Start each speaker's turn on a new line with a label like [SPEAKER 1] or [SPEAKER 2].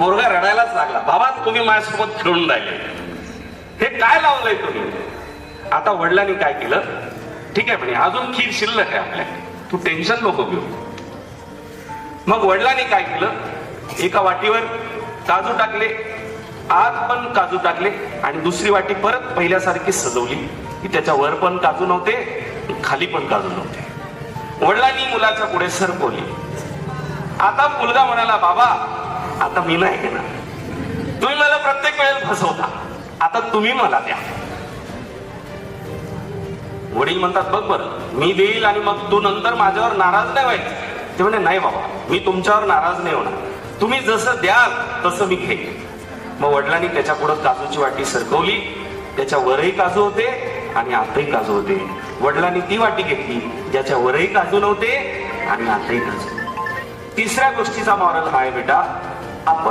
[SPEAKER 1] पोरगा रडायलाच लागला. बाबा तुम्ही माझ्यासोबत खेळून राहिले, हे काय लावलंय तुम्ही? आता वडिलांनी काय केलं, ठीक आहे म्हणे अजून खीर शिल्लक आहे आपल्या, तू टेन्शन नको घेऊ. मग वडिलांनी काय केलं, एका वाटीवर काजू टाकले, आत पण काजू टाकले आणि दुसरी वाटी परत पहिल्यासारखी सजवली की त्याच्या वर पण काजू नव्हते, खाली पण काजू नव्हते. वडिलांनी मुलाच्या पुढे सरकवली. आता मुलगा म्हणाला, बाबा आता मी नाही घेणार, तुम्ही मला प्रत्येक वेळेला फसवता, आता तुम्ही मला द्या. वडील म्हणतात, बघ बरं मी देईल आणि मग तू नंतर माझ्यावर नाराज नाही व्हायचं. ते म्हणे, नाही बाबा मी तुमच्यावर नाराज नाही होणार, तुम्ही जसं द्याल तसं मी घेईन. मग वडिलांनी त्याच्या पुढे काजूची वाटी सरकवली, त्याच्या वरही काजू होते आणि आतही काजू होते. वडिलांनी ती वाटी घेतली ज्याच्या वरही काजू नव्हते आणि आतही काजू. तिसऱ्या गोष्टीचा मॉरल हा आहे बेटा, आपण